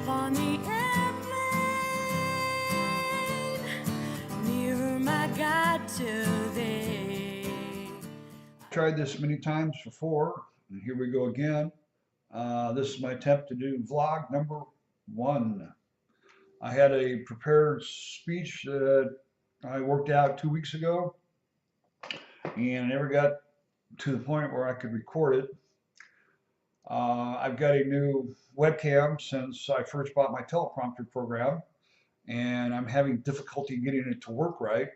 on the airplane, near my God today. Tried this many times before, and here we go again. This is my attempt to do vlog number one. I had a prepared speech that I worked out 2 weeks ago, and I never got to the point where I could record it. I've got a new webcam since I first bought my teleprompter program, and I'm having difficulty getting it to work right.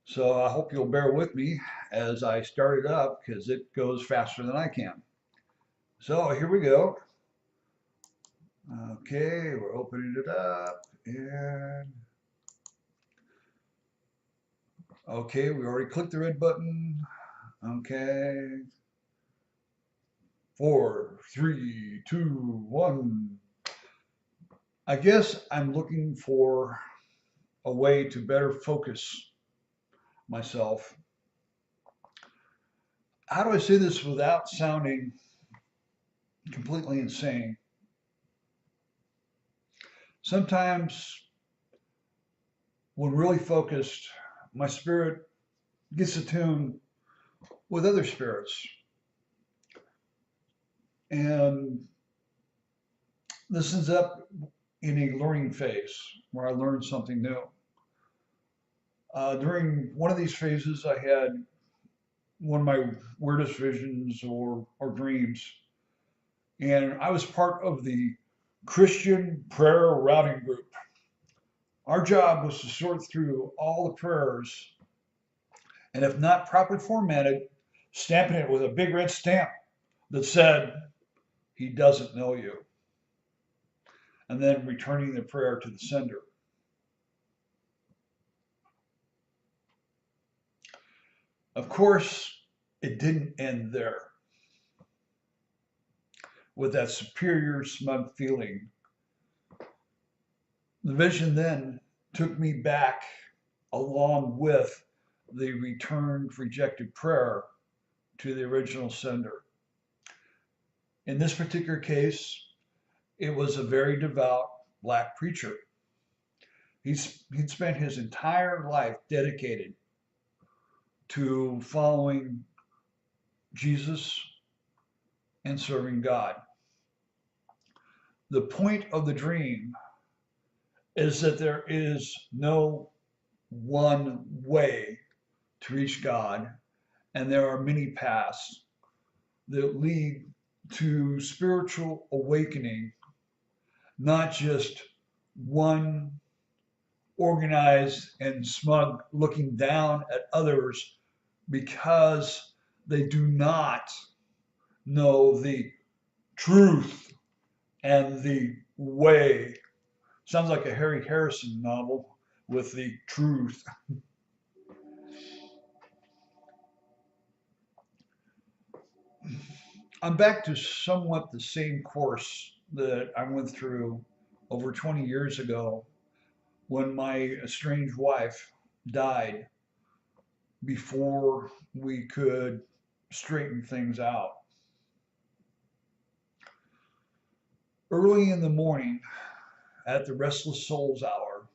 So I hope you'll bear with me as I start it up because it goes faster than I can. So here we go. Okay, we're opening it up and okay, we already clicked the red button. Okay. 4, 3, 2, 1. I guess I'm looking for a way to better focus myself. How do I say this without sounding completely insane? Sometimes when really focused, my spirit gets attuned with other spirits. And this ends up in a learning phase where I learn something new. During one of these phases, I had one of my weirdest visions or dreams, and I was part of the Christian prayer routing group. Our job was to sort through all the prayers, and if not properly formatted, stamping it with a big red stamp that said, "He doesn't know you," and then returning the prayer to the sender. Of course, it didn't end there with that superior, smug feeling. The vision then took me back along with the returned, rejected prayer to the original sender. In this particular case, it was a very devout black preacher. He'd spent his entire life dedicated to following Jesus and serving God. The point of the dream is that there is no one way to reach God, and there are many paths that lead to spiritual awakening, not just one organized and smug looking down at others because they do not know the truth and the way. Sounds like a Harry Harrison novel with the truth. I'm back to somewhat the same course that I went through over 20 years ago when my estranged wife died before we could straighten things out. Early in the morning, at the Restless Souls Hour,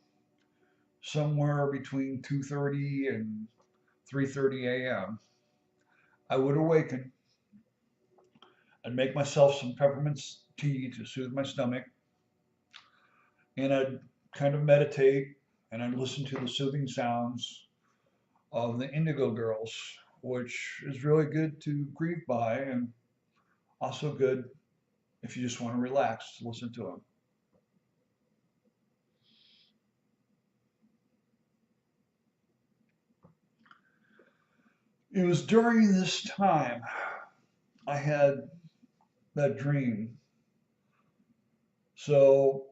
somewhere between 2:30 and 3:30 a.m., I would awaken and make myself some peppermint tea to soothe my stomach, and I'd kind of meditate and I'd listen to the soothing sounds of the Indigo Girls, which is really good to grieve by and also good if you just want to relax to listen to them. It was during this time I had that dream. So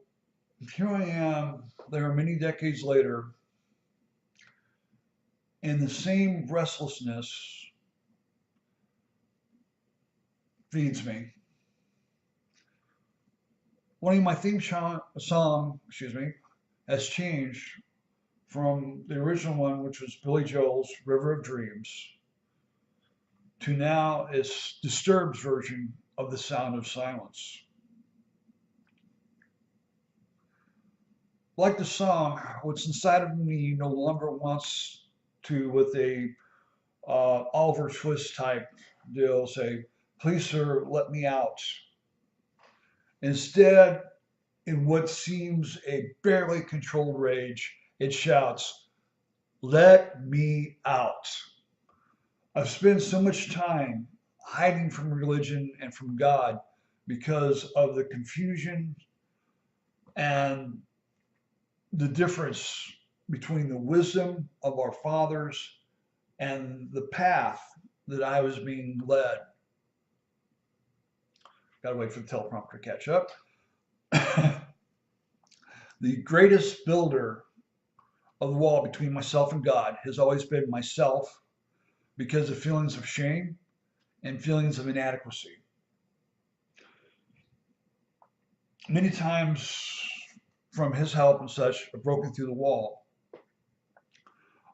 here I am, there are many decades later, and the same restlessness feeds me. Only my song, has changed from the original one, which was Billy Joel's River of Dreams, to now is Disturbed's version of The Sound of Silence. like the song, what's inside of me no longer wants to, with a Oliver Twist type deal, say, please, sir, let me out. Instead, in what seems a barely controlled rage, it shouts, let me out. I've spent so much time hiding from religion and from God because of the confusion and the difference between the wisdom of our fathers and the path that I was being led. Gotta wait for the teleprompter to catch up. The greatest builder of the wall between myself and God has always been myself because of feelings of shame and feelings of inadequacy. Many times, from his help and such, I've broken through the wall.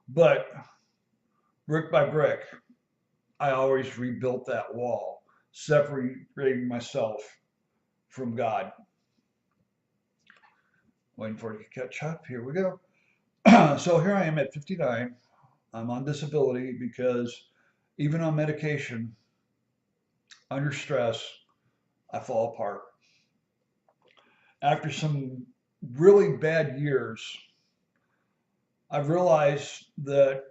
But brick by brick, I always rebuilt that wall, separating myself from God. Waiting for it to catch up. Here we go. So here I am at 59. I'm on disability because even on medication, under stress, I fall apart. After some really bad years, I've realized that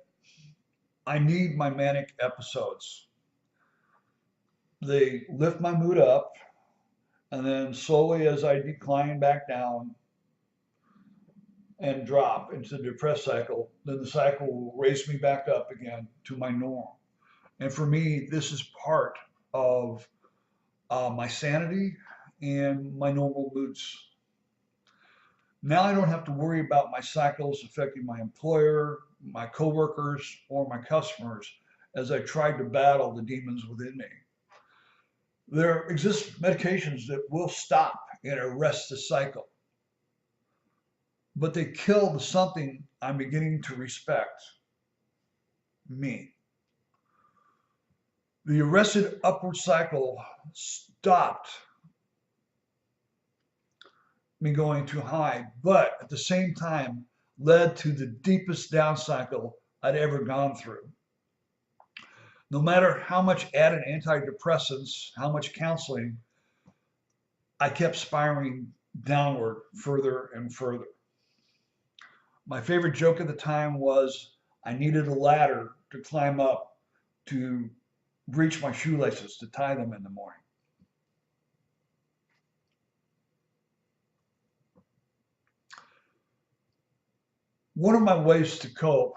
I need my manic episodes. They lift my mood up, and then slowly as I decline back down and drop into the depressed cycle, then the cycle will raise me back up again to my norm. And for me, this is part of my sanity and my normal moods. Now I don't have to worry about my cycles affecting my employer, my coworkers, or my customers as I tried to battle the demons within me. There exist medications that will stop and arrest the cycle, but they kill the something I'm beginning to respect, me. The arrested upward cycle stopped me going too high, but at the same time led to the deepest down cycle I'd ever gone through. No matter how much added antidepressants, how much counseling, I kept spiraling downward further and further. My favorite joke at the time was I needed a ladder to climb up to reach my shoelaces to tie them in the morning. One of my ways to cope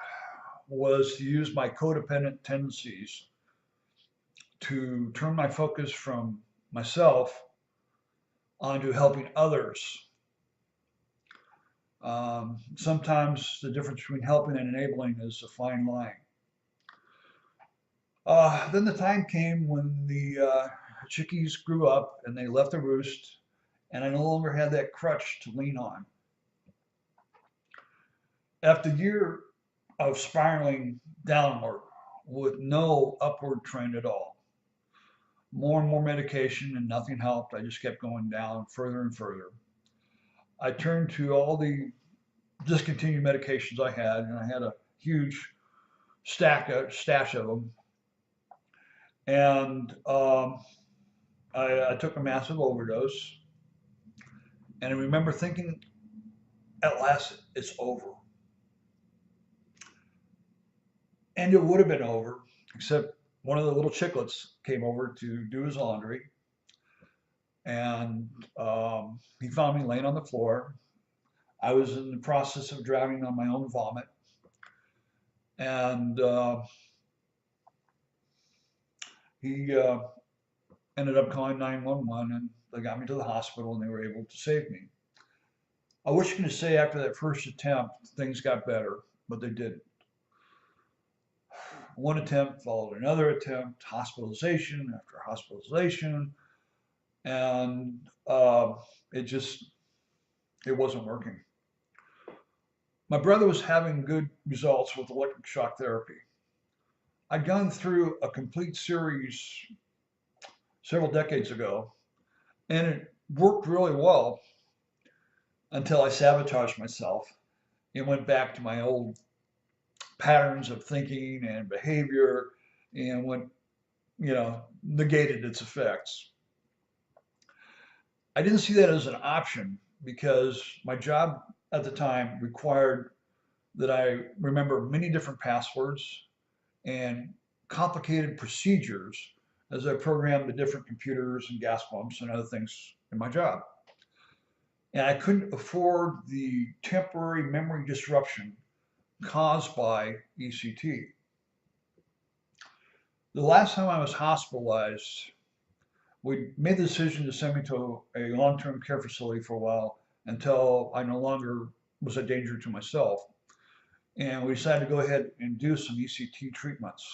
was to use my codependent tendencies to turn my focus from myself onto helping others. Sometimes the difference between helping and enabling is a fine line. Then the time came when the chickies grew up and they left the roost, and I no longer had that crutch to lean on. After a year of spiraling downward with no upward trend at all, more and more medication and nothing helped. I just kept going down further and further. I turned to all the discontinued medications I had, and I had a huge stash of them. And I took a massive overdose. And I remember thinking, at last, it's over. And it would have been over, except one of the little chicklets came over to do his laundry. And he found me laying on the floor. I was in the process of drowning on my own vomit. And he ended up calling 911, and they got me to the hospital, and they were able to save me. I wish I could say after that first attempt, things got better, but they didn't. One attempt followed another attempt, hospitalization after hospitalization, and it wasn't working. My brother was having good results with electric shock therapy. I'd gone through a complete series several decades ago, and it worked really well. until I sabotaged myself and went back to my old patterns of thinking and behavior and went, negated its effects. I didn't see that as an option because my job at the time required that I remember many different passwords and complicated procedures as I programmed the different computers and gas pumps and other things in my job. And I couldn't afford the temporary memory disruption caused by ECT. The last time I was hospitalized, we made the decision to send me to a long-term care facility for a while until I no longer was a danger to myself. And we decided to go ahead and do some ECT treatments.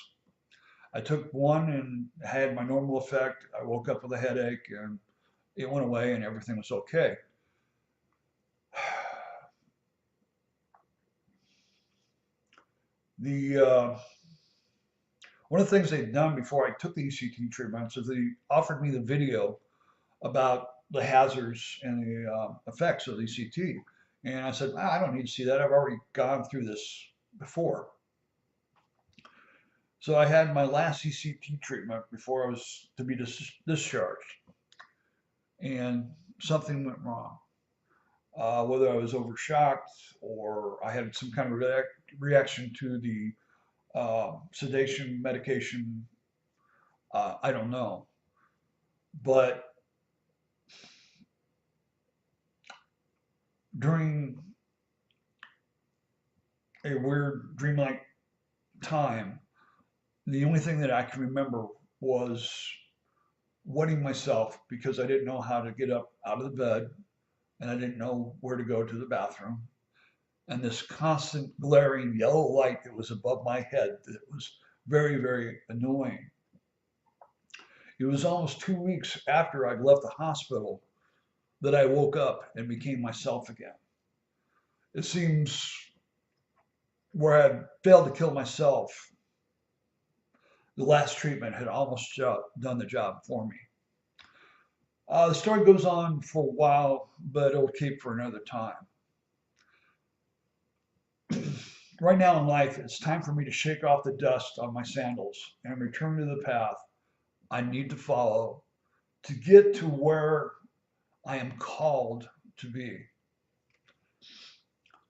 I took one and had my normal effect. I woke up with a headache and it went away and everything was okay. The One of the things they'd done before I took the ECT treatments is they offered me the video about the hazards and the effects of ECT. And I said, I don't need to see that. I've already gone through this before. So I had my last ECT treatment before I was to be discharged. And something went wrong. Whether I was overshocked or I had some kind of reaction to the sedation medication, I don't know. But during a weird dreamlike time, the only thing that I can remember was wetting myself because I didn't know how to get up out of the bed and I didn't know where to go to the bathroom. And this constant glaring yellow light that was above my head that was very, very annoying. It was almost 2 weeks after I'd left the hospital that I woke up and became myself again. It seems where I'd failed to kill myself, the last treatment had almost done the job for me. The story goes on for a while, but it'll keep for another time. Right now in life, it's time for me to shake off the dust on my sandals and return to the path I need to follow to get to where I am called to be.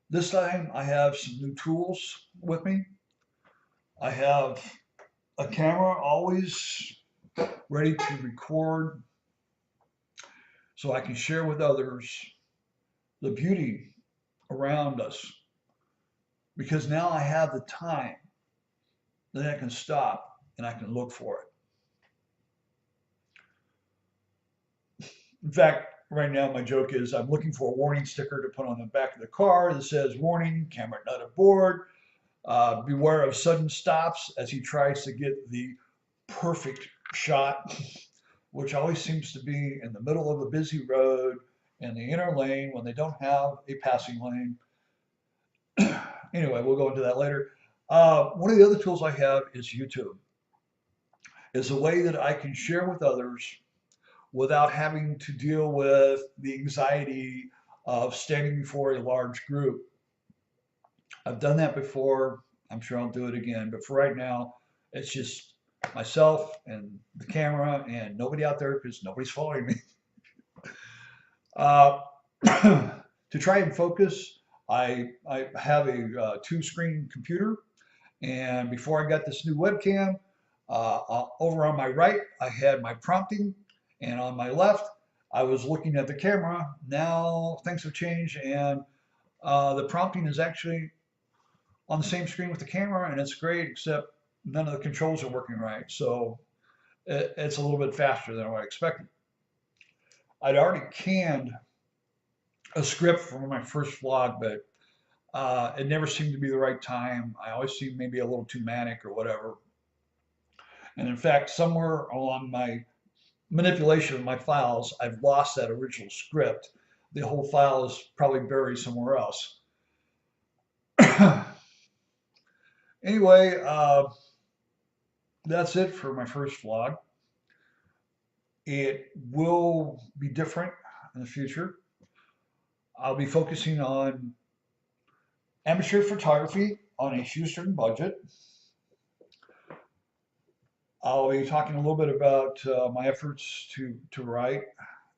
This time I have some new tools with me. I have a camera always ready to record so I can share with others the beauty around us. Because now I have the time that I can stop and I can look for it. In fact, right now my joke is I'm looking for a warning sticker to put on the back of the car that says, warning, camera nut aboard. Beware of sudden stops as he tries to get the perfect shot, which always seems to be in the middle of a busy road in the inner lane when they don't have a passing lane. Anyway, we'll go into that later. One of the other tools I have is YouTube. It's a way that I can share with others without having to deal with the anxiety of standing before a large group. I've done that before. I'm sure I'll do it again. But for right now, it's just myself and the camera and nobody out there because nobody's following me. To try and focus, I have a two-screen computer. And before I got this new webcam, over on my right, I had my prompting. And on my left, I was looking at the camera. Now things have changed and the prompting is actually on the same screen with the camera and it's great, except none of the controls are working right. So it's a little bit faster than what I expected. I'd already canned a script for my first vlog, but it never seemed to be the right time. I always seemed maybe a little too manic or whatever. And in fact, somewhere along my manipulation of my files, I've lost that original script. The whole file is probably buried somewhere else. Anyway, that's it for my first vlog. It will be different in the future. I'll be focusing on amateur photography on a shoestring budget. I'll be talking a little bit about my efforts to write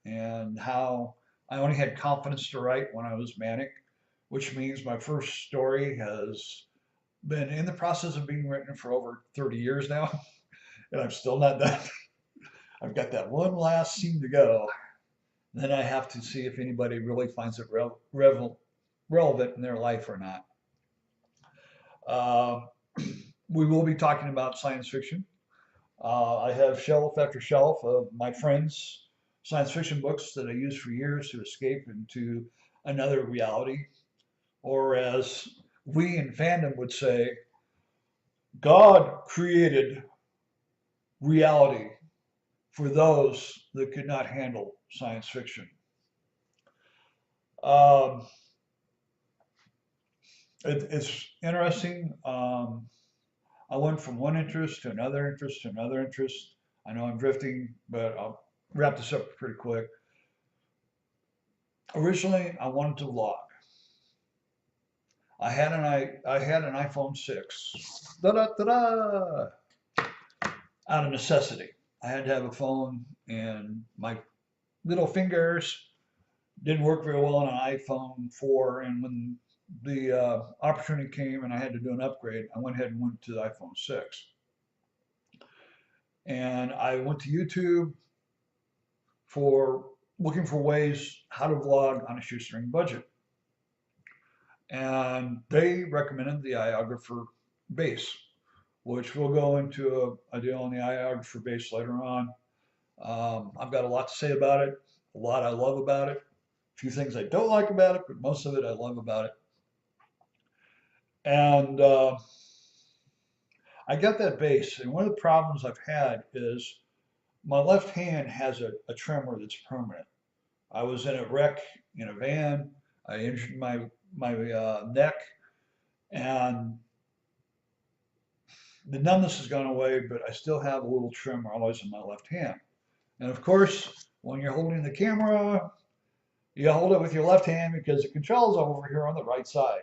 and how I only had confidence to write when I was manic, which means my first story has been in the process of being written for over 30 years now, and I'm still not done. I've got that one last scene to go. Then I have to see if anybody really finds it relevant in their life or not. Uh, we will be talking about science fiction. I have shelf after shelf of my friends' science fiction books that I used for years to escape into another reality, or as we in fandom would say, God created reality for those that could not handle science fiction. Um, it's interesting. I went from one interest to another interest to another interest. I know I'm drifting, but I'll wrap this up pretty quick. Originally, I wanted to vlog. I had an iPhone 6. Da-da-da-da! Out of necessity. I had to have a phone, and my little fingers didn't work very well on an iPhone 4. And when the opportunity came and I had to do an upgrade, I went ahead and went to the iPhone 6. And I went to YouTube for looking for ways how to vlog on a shoestring budget. And they recommended the iOgrapher base, which we'll go into a deal on the iOgrapher base later on. I've got a lot to say about it, a lot I love about it, a few things I don't like about it, but most of it I love about it. And I got that base, and one of the problems I've had is my left hand has a tremor that's permanent. I was in a wreck in a van. I injured my neck, and the numbness has gone away, but I still have a little tremor always in my left hand. And of course, when you're holding the camera, you hold it with your left hand because the controls are over here on the right side.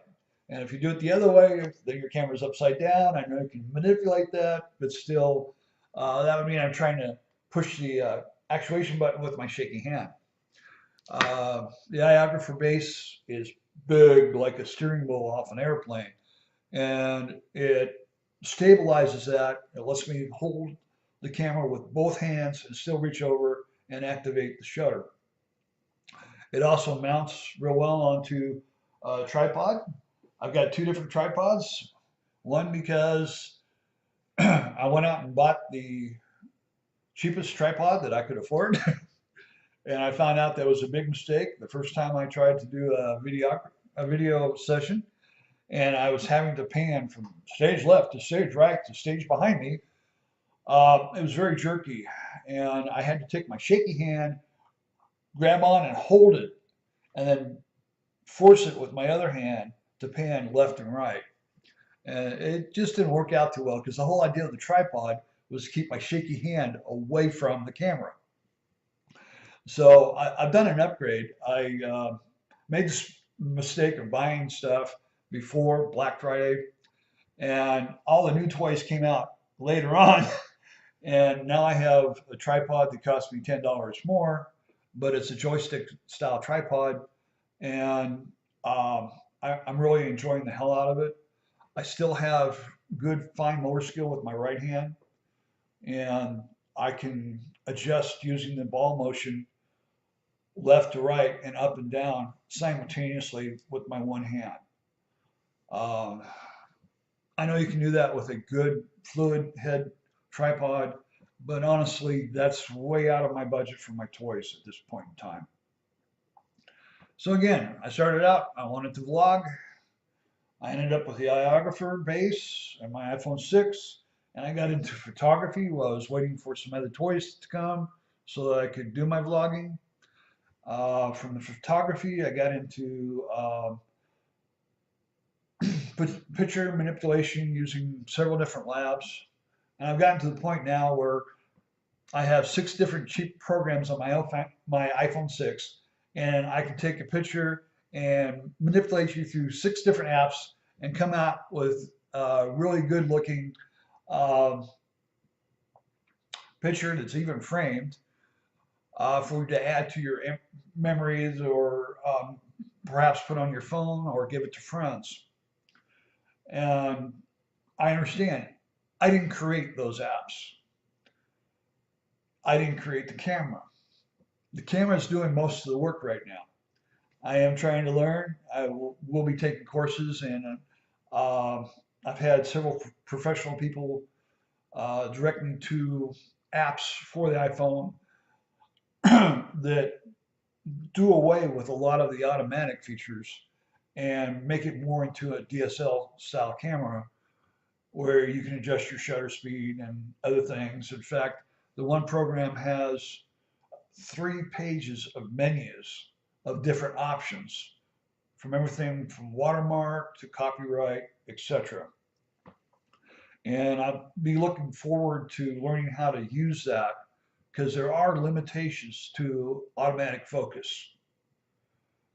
And if you do it the other way, then your camera's upside down. I know you can manipulate that, but still, that would mean I'm trying to push the actuation button with my shaky hand. The iOgrapher base is big, like a steering wheel off an airplane, and it stabilizes that. It lets me hold the camera with both hands and still reach over and activate the shutter. It also mounts real well onto a tripod. I've got two different tripods. One because I went out and bought the cheapest tripod that I could afford. And I found out that was a big mistake the first time I tried to do a video session, and I was having to pan from stage left to stage right to stage behind me. It was very jerky, and I had to take my shaky hand, grab on and hold it, and then force it with my other hand to pan left and right. And it just didn't work out too well because the whole idea of the tripod was to keep my shaky hand away from the camera. So I've done an upgrade. I made this mistake of buying stuff before Black Friday, and all the new toys came out later on. And now I have a tripod that cost me $10 more, but it's a joystick style tripod, and I'm really enjoying the hell out of it. I still have good fine motor skill with my right hand, and I can adjust using the ball motion left to right and up and down simultaneously with my one hand. Um, I know you can do that with a good fluid head tripod, but honestly, that's way out of my budget for my toys at this point in time. So again, I started out, I wanted to vlog. I ended up with the iOgrapher base and my iPhone 6, and I got into photography while I was waiting for some other toys to come so that I could do my vlogging. From the photography, I got into picture manipulation using several different labs. And I've gotten to the point now where I have 6 different cheap programs on my iPhone 6, and I can take a picture and manipulate you through 6 different apps and come out with a really good looking uh, picture that's even framed for you to add to your memories or perhaps put on your phone or give it to friends. And I understand. I didn't create those apps. I didn't create the camera. The camera is doing most of the work right now. I am trying to learn. I will be taking courses, and uh, I've had several professional people direct me to apps for the iPhone that do away with a lot of the automatic features and make it more into a DSL style camera where you can adjust your shutter speed and other things. In fact, the one program has 3 pages of menus of different options from everything from watermark to copyright, etc. And I'll be looking forward to learning how to use that because there are limitations to automatic focus,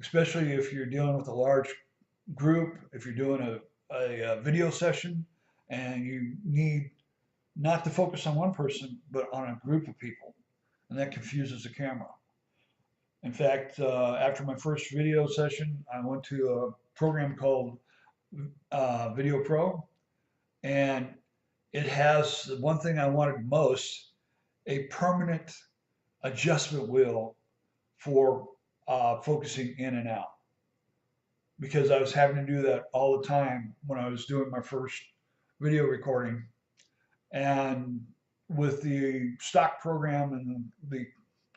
especially if you're dealing with a large group, if you're doing a video session and you need not to focus on one person, but on a group of people. And that confuses the camera. In fact, after my first video session, I went to a program called Video Pro, and it has the one thing I wanted most, a permanent adjustment wheel for focusing in and out. Because I was having to do that all the time when I was doing my first video recording. And with the stock program and the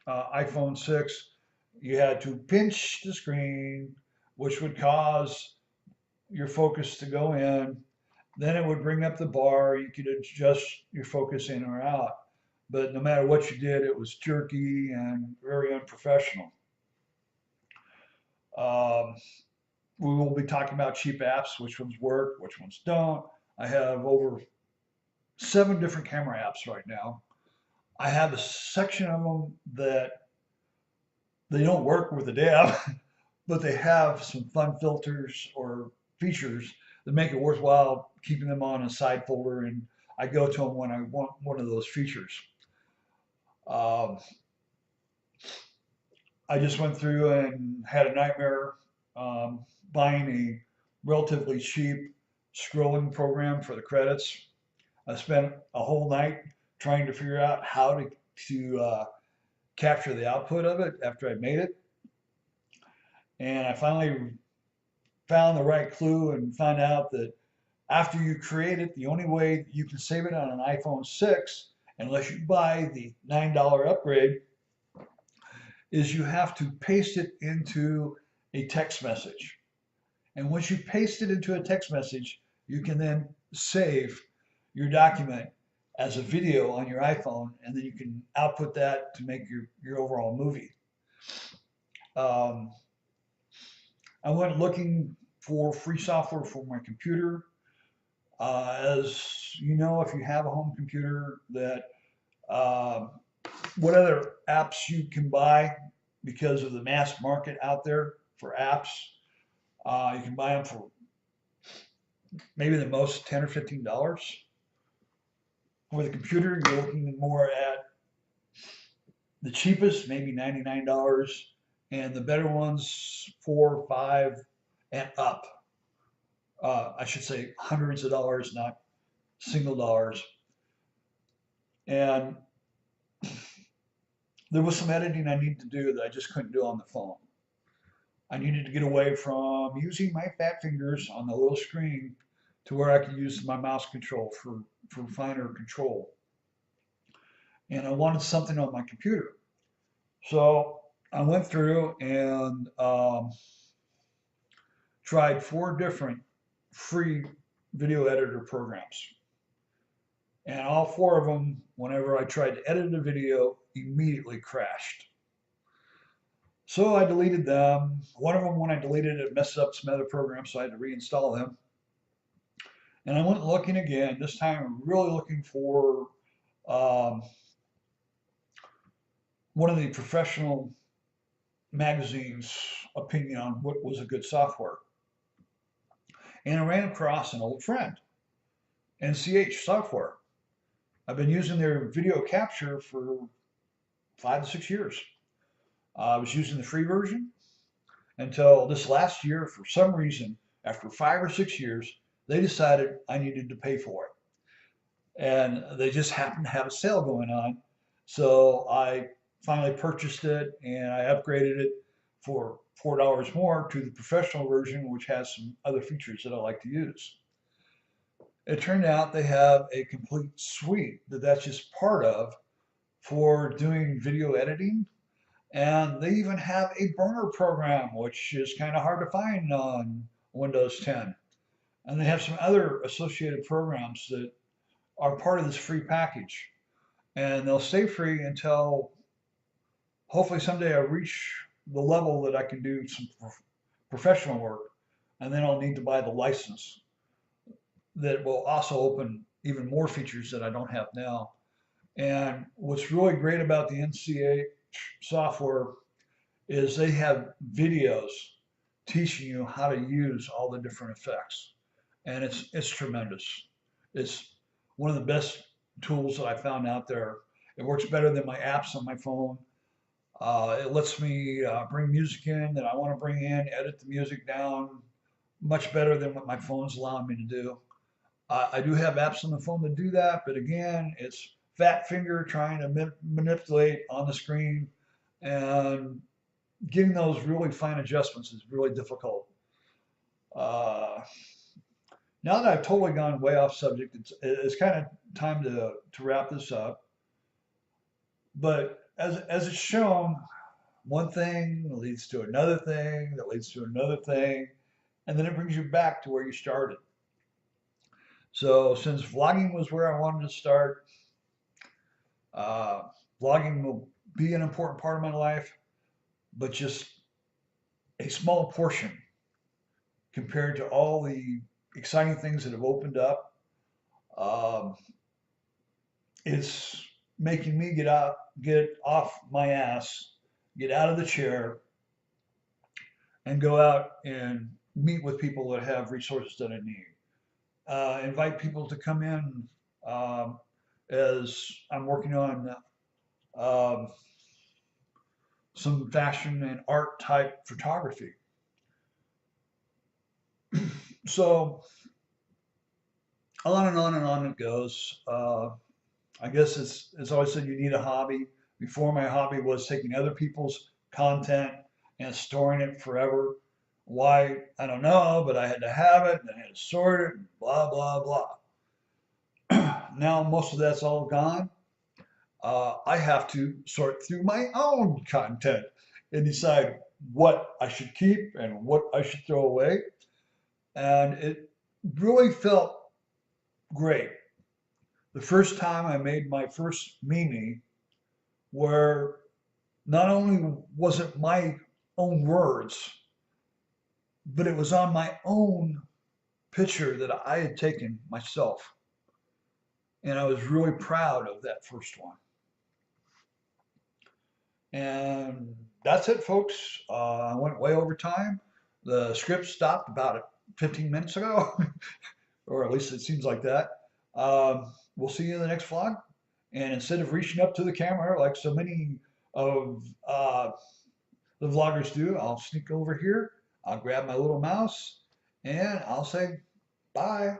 iPhone 6, you had to pinch the screen, which would cause your focus to go in. Then it would bring up the bar. You could adjust your focus in or out. But no matter what you did, it was jerky and very unprofessional. Um, we will be talking about cheap apps, which ones work, which ones don't. I have over 7 different camera apps right now. I have a section of them that they don't work with the dev, but they have some fun filters or features that make it worthwhile keeping them on a side folder, and I go to them when I want one of those features. Um, I just went through and had a nightmare buying a relatively cheap scrolling program for the credits. I spent a whole night trying to figure out how to capture the output of it after I made it. And I finally found the right clue and found out that after you create it, the only way you can save it on an iPhone 6, unless you buy the $9 upgrade, is you have to paste it into a text message. And once you paste it into a text message, you can then save your document as a video on your iPhone, and then you can output that to make your overall movie. I went looking for free software for my computer. As you know, if you have a home computer, that what other apps you can buy because of the mass market out there for apps. You can buy them for maybe the most $10 or $15. For the computer, you're looking more at the cheapest, maybe $99, and the better ones, 4, 5, and up. I should say hundreds of dollars, not single dollars. And there was some editing I needed to do that I just couldn't do on the phone. I needed to get away from using my fat fingers on the little screen to where I could use my mouse control for finer control. And I wanted something on my computer. So I went through and tried 4 different free video editor programs. And all 4 of them, whenever I tried to edit a video, immediately crashed. So I deleted them. One of them, when I deleted it, messed up some other programs, so I had to reinstall them. And I went looking again, this time really looking for one of the professional magazine's opinion on what was a good software. And I ran across an old friend, NCH Software. I've been using their video capture for 5 to 6 years. I was using the free version until this last year. For some reason, after 5 or 6 years, they decided I needed to pay for it. And they just happened to have a sale going on. So I finally purchased it and I upgraded it for $4 more to the professional version, which has some other features that I like to use. It turned out they have a complete suite that's just part of for doing video editing. And they even have a burner program, which is kind of hard to find on Windows 10. And they have some other associated programs that are part of this free package. And they'll stay free until hopefully someday I reach the level that I can do some professional work. And then I'll need to buy the license that will also open even more features that I don't have now. And what's really great about the NCH software is they have videos teaching you how to use all the different effects. And it's tremendous. It's one of the best tools that I found out there. It works better than my apps on my phone. It lets me bring music in that I want to bring in, edit the music down much better than what my phone's allowing me to do. I do have apps on the phone that do that, but again, it's fat finger trying to manipulate on the screen, and getting those really fine adjustments is really difficult. Now that I've totally gone way off subject, it's kind of time to wrap this up. But as it's shown, one thing leads to another thing that leads to another thing, and then it brings you back to where you started. So since vlogging was where I wanted to start, vlogging will be an important part of my life, but just a small portion compared to all the exciting things that have opened up. It's making me get off my ass, get out of the chair, and go out and meet with people that have resources that I need. Invite people to come in as I'm working on some fashion and art type photography. So on and on and on it goes. I guess it's always said you need a hobby. Before, my hobby was taking other people's content and storing it forever. Why, I don't know, but I had to have it and I had to sort it, and blah, blah, blah. Now most of that's all gone. I have to sort through my own content and decide what I should keep and what I should throw away. And it really felt great. The first time I made my first Mimi, where not only was it my own words, but it was on my own picture that I had taken myself. And I was really proud of that first one. And that's it, folks. I went way over time. The script stopped about 15 minutes ago, or at least it seems like that. We'll see you in the next vlog. And instead of reaching up to the camera like so many of the vloggers do, I'll sneak over here, I'll grab my little mouse, and I'll say bye.